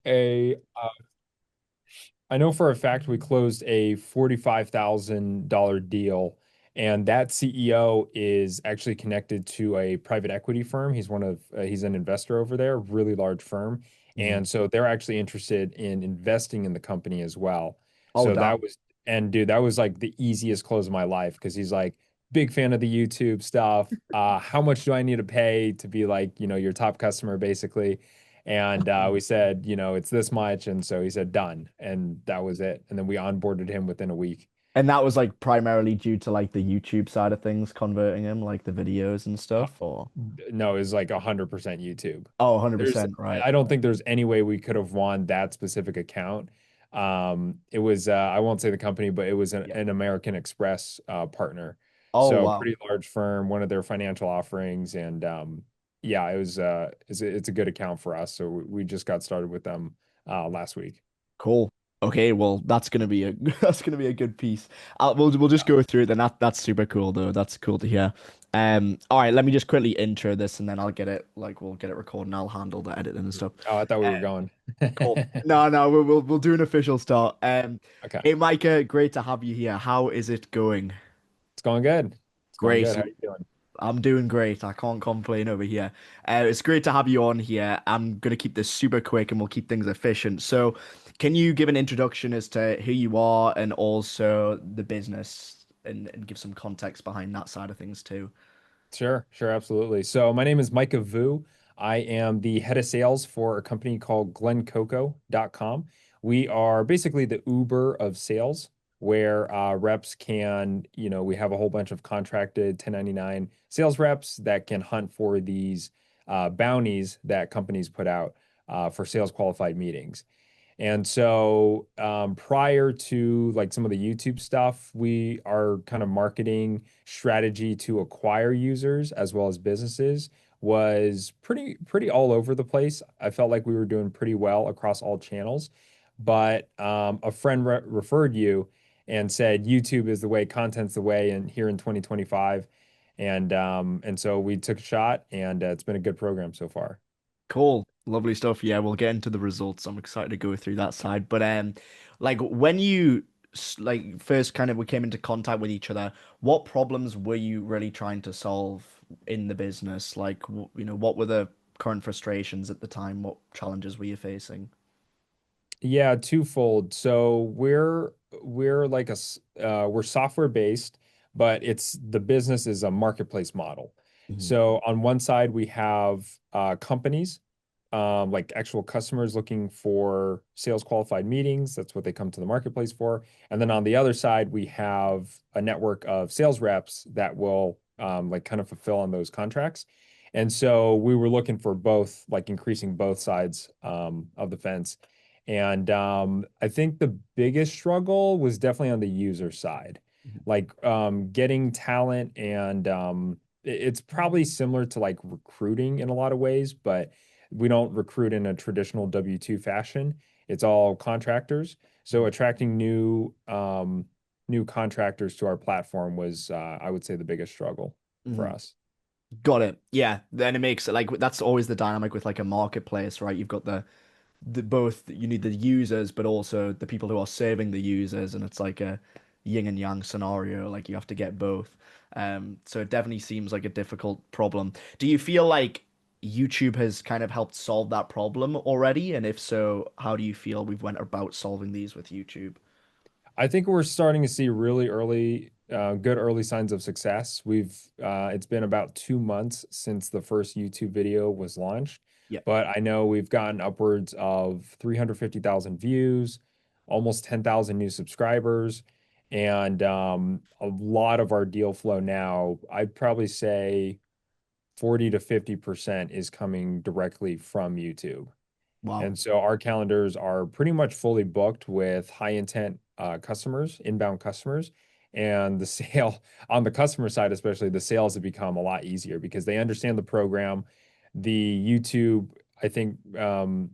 a I know for a fact we closed a $45,000 deal, and that CEO is actually connected to a private equity firm. He's an investor over there, really large firm. Mhm. And so they're actually interested in investing in the company as well. Oh, So that damn. was, and dude, that was like the easiest close of my life because he's like, big fan of the YouTube stuff. How much do I need to pay to be like, your top customer, basically? And we said, it's this much. And so he said, done. And that was it. And then we onboarded him within a week. And that was like primarily due to like the YouTube side of things converting him, like the videos and Uh, stuff, or no, it was like 100% YouTube. oh, There's, 100%, right. I don't think there's any way we could have won that specific account. It was, I won't say the company, but it was Yeah. an American Express partner. Oh, So wow. pretty large firm, one of their financial offerings. And yeah, it's a good account for us. So we just got started with them last week. Cool. Okay, well, that's gonna be a that's gonna be a good piece. We'll just go through it then. That's super cool though. That's cool to hear. All right, let me just quickly intro this and then I'll get it like we'll get it recorded and I'll handle the editing and stuff. Oh, I thought we Uh, were going. cool. No, no, we'll do an official start. Okay. Hey Micah, great to have you here. How is it going? It's going good. It's going good. Great. How are you doing? I'm doing great. I can't complain over here. It's great to have you on here. I'm going to keep this super quick and we'll keep things efficient. So, can you give an introduction as to who you are and also the business and give some context behind that side of things too? Sure, sure, absolutely. So my name is Micah Vu. I am the head of sales for a company called glencoco.com. We are basically the Uber of sales, where reps can, we have a whole bunch of contracted 1099 sales reps that can hunt for these bounties that companies put out for sales qualified meetings. And so prior to like some of the YouTube stuff, we our kind of marketing strategy to acquire users as well as businesses was pretty all over the place. I felt like we were doing pretty well across all channels, but a friend referred you and said YouTube is the way, content's the way, and here in 2025, and so we took a shot, and it's been a good program so far. Cool. Lovely stuff. Yeah, we'll get into the results. I'm excited to go through that side. But like when you like first kind of we came into contact with each other, what problems were you really trying to solve in the business? Like, what were the current frustrations at the time? What challenges were you facing? Yeah, twofold. So we're like we're software based, but it's the business is a marketplace model. Mhm. So on one side we have companies, like actual customers looking for sales qualified meetings. That's what they come to the marketplace for. And then on the other side we have a network of sales reps that will like kind of fulfill on those contracts. And so we were looking for both, like increasing both sides of the fence. And I think the biggest struggle was definitely on the user side, Mhm. like getting talent, and it's probably similar to like recruiting in a lot of ways, but we don't recruit in a traditional W-2 fashion. It's all contractors. So Mhm. attracting new contractors to our platform was, I would say, the biggest struggle for Mhm. us. Got it. Yeah. Then it makes it like that's always the dynamic with like a marketplace, right? You've got the both you need the users, but also the people who are serving the users, and it's like a yin and yang scenario. Like you have to get both. So it definitely seems like a difficult problem. Do you feel like YouTube has kind of helped solve that problem already? And if so, how do you feel we've went about solving these with YouTube? I think we're starting to see really good early signs of success. It's been about 2 months since the first YouTube video was launched, Yeah. but I know we've gotten upwards of 350,000 views, almost 10,000 new subscribers, and a lot of our deal flow now, I'd probably say 40 to 50% is coming directly from YouTube. Wow. And so our calendars are pretty much fully booked with high intent customers, inbound customers. And the sale on the customer side, especially the sales have become a lot easier because they understand the program. The YouTube, I think,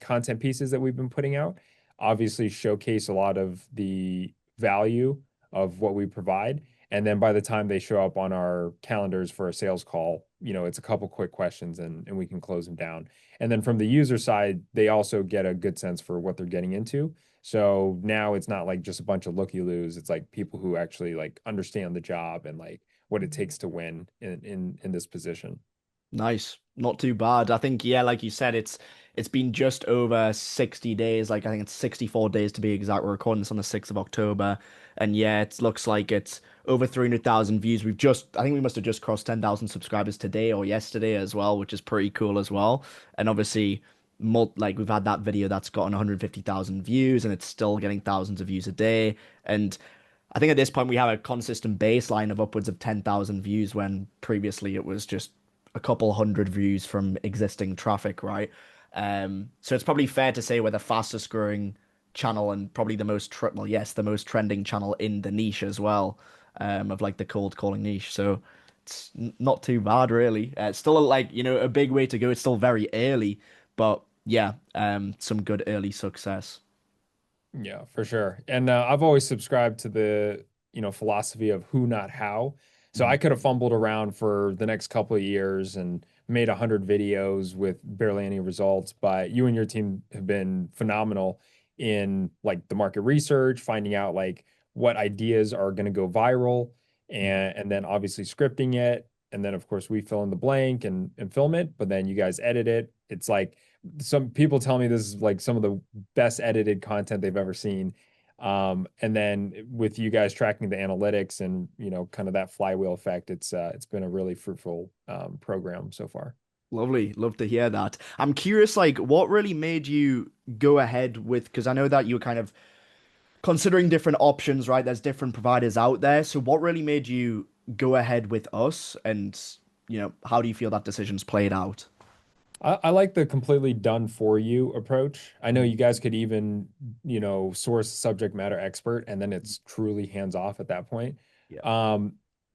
content pieces that we've been putting out obviously showcase a lot of the value of what we provide. And then by the time they show up on our calendars for a sales call, it's a couple quick questions and we can close them down. And then from the user side, they also get a good sense for what they're getting into. So now it's not like just a bunch of looky-loos. It's like people who actually like understand the job and like what it takes to win in this position. Nice. Not too bad. I think, yeah, like you said, it's been just over 60 days. Like I think it's 64 days to be exact. We're recording this on the 6th of October. And yeah, it looks like it's over 300,000 views. I think we must have just crossed 10,000 subscribers today or yesterday as well, which is pretty cool as well. And obviously, like we've had that video that's gotten 150,000 views and it's still getting thousands of views a day. And I think at this point we have a consistent baseline of upwards of 10,000 views when previously it was just a couple hundred views from existing traffic, right? So it's probably fair to say we're the fastest growing channel and probably the most, well, yes, the most trending channel in the niche as well, of like the cold calling niche. So it's not too bad, really. It's still like, a big way to go. It's still very early, but yeah, some good early success. Yeah, for sure. And I've always subscribed to the, philosophy of who, not how. So I Mhm. could have fumbled around for the next couple of years and made 100 videos with barely any results, but you and your team have been phenomenal in like the market research, finding out like what ideas are going to go viral and then obviously scripting it. And then of course we fill in the blank and film it, but then you guys edit it. It's like some people tell me this is like some of the best edited content they've ever seen. And then with you guys tracking the analytics and kind of that flywheel effect, it's been a really fruitful program so far. Lovely. Love to hear that. I'm curious, like, what really made you go ahead with, because I know that you were kind of considering different options, right? There's different providers out there. So what really made you go ahead with us? And, how do you feel that decision's played out? I like the completely done for you approach. I know Mhm. you guys could even, source a subject matter expert and then it's truly hands off at that point. Yeah. Um,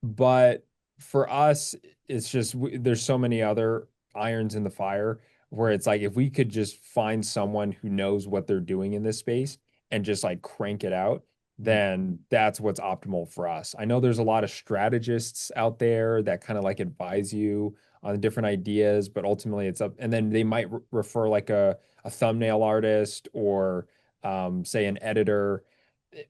but for us, it's just there's so many other irons in the fire where it's like if we could just find someone who knows what they're doing in this space and just like crank it out, Mhm. then that's what's optimal for us. I know there's a lot of strategists out there that kind of like advise you on different ideas, but ultimately it's up. And then they might refer like a thumbnail artist or say an editor.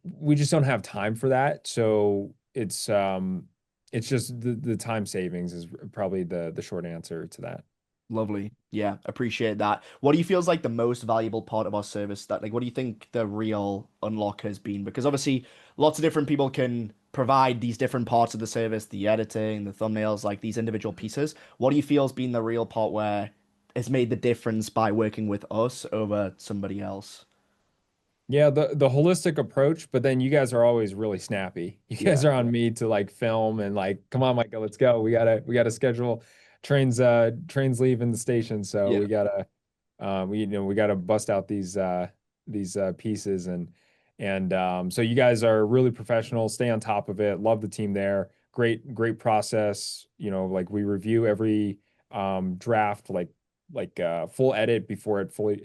We just don't have time for that. So it's just the time savings is probably the short answer to that. Lovely. Yeah, appreciate that. What do you feel is like the most valuable part of our service that like what do you think the real unlock has been? Because obviously lots of different people can provide these different parts of the service, the editing, the thumbnails, like these individual pieces. What do you feel has been the real part where it's made the difference by working with us over somebody else? Yeah, the holistic approach, but then you guys are always really snappy. You guys Yeah. are on me to like film and like, come on, Micah, let's go. We gotta schedule trains leave in the station, so Yeah. we gotta we gotta bust out these pieces and so you guys are really professional, stay on top of it, love the team there. Great process. Like we review every draft like full edit before it fully,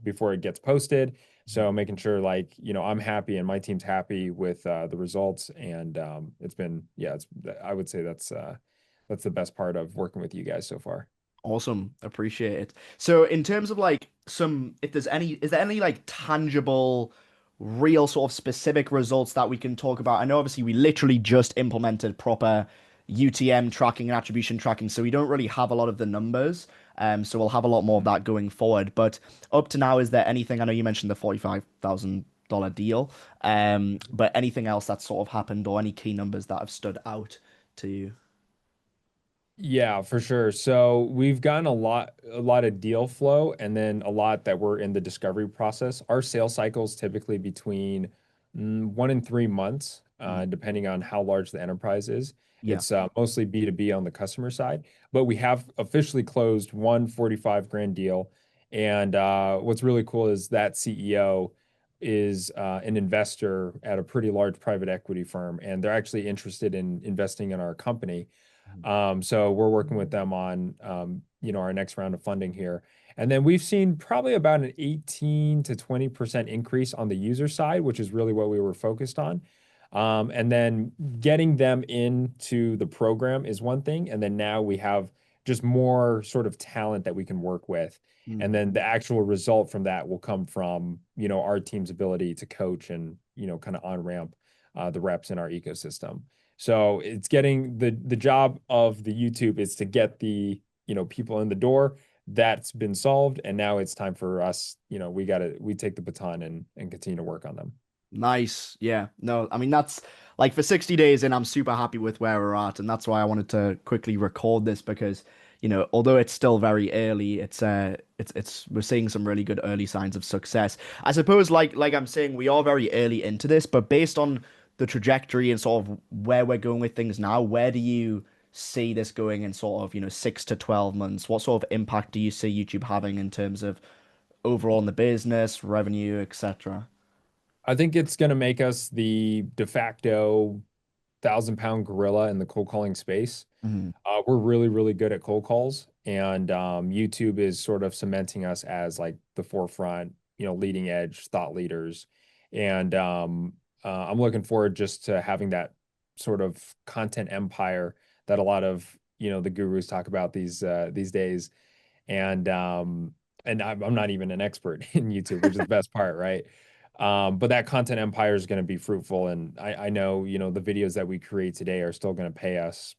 before it gets posted. So making sure like, I'm happy and my team's happy with the results. And it's been, yeah, I would say that's the best part of working with you guys so far. Awesome. Appreciate it. So in terms of like if there's is there any like tangible, real sort of specific results that we can talk about? I know obviously we literally just implemented proper UTM tracking and attribution tracking, so we don't really have a lot of the numbers. So we'll have a lot more of that going forward. But up to now, is there anything? I know you mentioned the $45,000 deal, but anything else that's sort of happened or any key numbers that have stood out to you? Yeah, for sure. So we've gotten a lot of deal flow and then a lot that we're in the discovery process. Our sales cycles typically between 1 and 3 months, Mhm. depending on how large the enterprise is. Yeah. It's mostly B2B on the customer side, but we have officially closed one 45 grand deal. And what's really cool is that CEO is an investor at a pretty large private equity firm, and they're actually interested in investing in our company. So we're working with them on our next round of funding here. And then we've seen probably about an 18 to 20% increase on the user side, which is really what we were focused on. And then getting them into the program is one thing. And then now we have just more sort of talent that we can work with. And Mm. then the actual result from that will come from, our team's ability to coach and, kind of on ramp the reps in our ecosystem. So it's getting the job of the YouTube is to get the, people in the door. That's been solved. And now it's time for us, we take the baton and continue to work on them. Nice. Yeah. No, I mean that's like for 60 days in, I'm super happy with where we're at, and that's why I wanted to quickly record this because, although it's still very early, it's we're seeing some really good early signs of success. I suppose like I'm saying, we are very early into this, but based on the trajectory and sort of where we're going with things now, where do you see this going in sort of, 6 to 12 months? What sort of impact do you see YouTube having in terms of overall in the business, revenue, etc.? I think it's going to make us the de facto 1,000-pound gorilla in the cold calling space. Mhm. We're really, really good at cold calls, and YouTube is sort of cementing us as like the forefront, leading edge thought leaders. And I'm looking forward just to having that sort of content empire that a lot of the gurus talk about these days. And I'm not even an expert in YouTube, which is the best part, right? But that content empire is going to be fruitful, and I know the videos that we create today are still going to pay us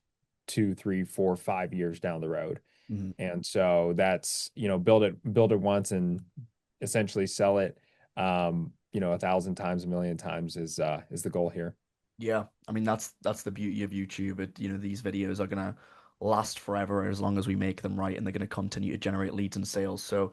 2, 3, 4, 5 years down the road. Mhm. And so that's build it once and essentially sell it 1,000 times, a million times is the goal here. Yeah, I mean that's the beauty of YouTube. These videos are gonna last forever as long as we make them right, and they're gonna continue to generate leads and sales. So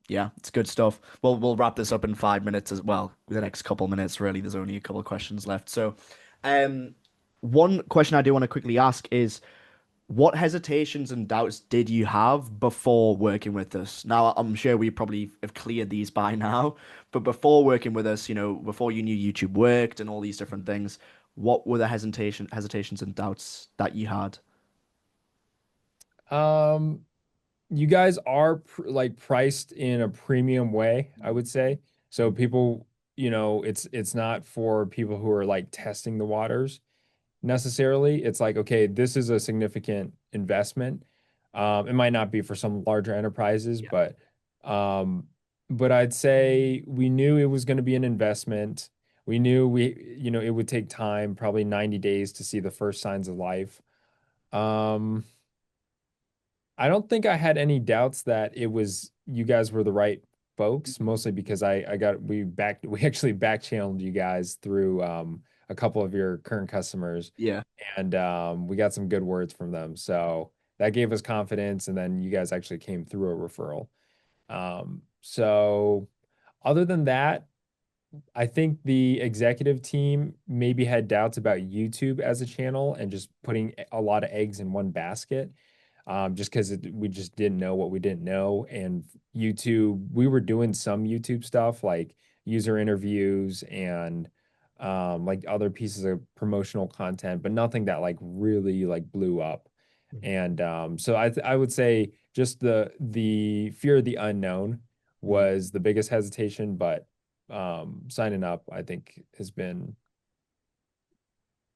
yeah, it's good stuff. We'll wrap this up in 5 minutes as well. The next couple minutes, really. There's only a couple of questions left. So, um, one question I do want to quickly ask is, what hesitations and doubts did you have before working with us? Now, I'm sure we probably have cleared these by now, but before working with us, before you knew YouTube worked and all these different things, what were the hesitations and doubts that you had? Um, you guys are like priced in a premium way, I would say. So people, it's not for people who are like testing the waters necessarily. It's like, okay, this is a significant investment. It might not be for some larger enterprises, Yeah. um, but I'd say we knew it was going to be an investment. We knew it would take time, probably 90 days to see the first signs of life. Um, I don't think I had any doubts that it was you guys were the right folks, mostly because we actually back channeled you guys through a couple of your current customers, Yeah. and we got some good words from them. So that gave us confidence, and then you guys actually came through a referral. So other than that, I think the executive team maybe had doubts about YouTube as a channel and just putting a lot of eggs in one basket, just because we just didn't know what we didn't know. And YouTube, we were doing some YouTube stuff like user interviews and like other pieces of promotional content, but nothing that like really like blew up. And so I would say just the fear of the unknown Mhm. was the biggest hesitation, but signing up, I think, has been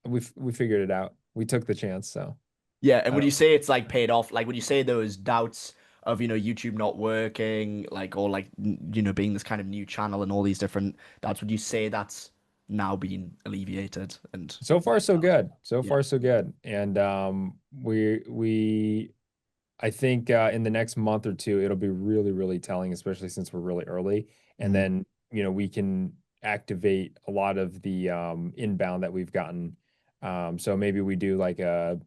we figured it out. We took the chance, so Yeah, and I would you don't. say it's like paid off? Like, would you say those doubts of, YouTube not working, like, or like, being this kind of new channel and all these different doubts, would you say that's now been alleviated? And So far, so good. So yeah. far, so good. And I think in the next month or two, it'll be really, really telling, especially since we're really early. And Mhm. then, we can activate a lot of the inbound that we've gotten. So maybe we do like a,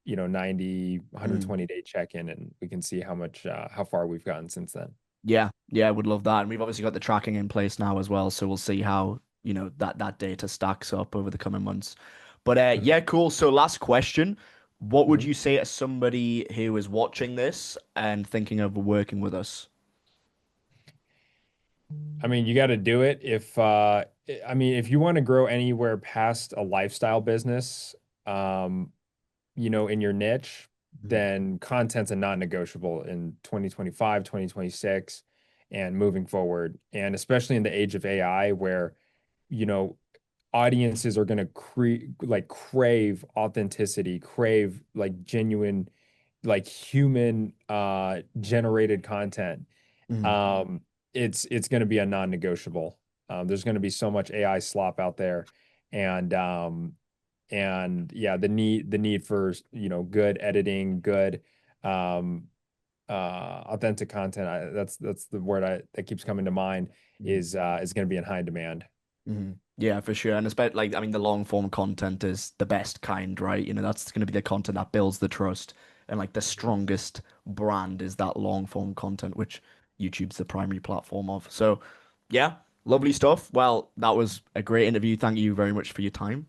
90, Mhm. 120-day check-in, and we can see how far we've gotten since then. Yeah, yeah, would love that. And we've obviously got the tracking in place now as well, so we'll see how, that data stacks up over the coming months. But Mhm. yeah, cool. So last question, what would Mhm. you say to somebody who is watching this and thinking of working with us? I mean, you got to do it if you want to grow anywhere past a lifestyle business, um, in your niche, Mhm. then content's a non-negotiable in 2025, 2026, and moving forward. And especially in the age of AI where, you know, audiences are going to crave authenticity, crave like genuine like human generated content, Mm, um, it's going to be a non-negotiable. There's going to be so much AI slop out there, and yeah, the need for good editing, good um, authentic content. That's the word that keeps coming to mind mm, is going to be in high demand. mm. Yeah, for sure. And especially like I mean the long form content is the best kind, right? You know, that's going to be the content that builds the trust. And like the strongest brand is that long form content, which YouTube's the primary platform of. So, yeah, lovely stuff. Well, that was a great interview. Thank you very much for your time.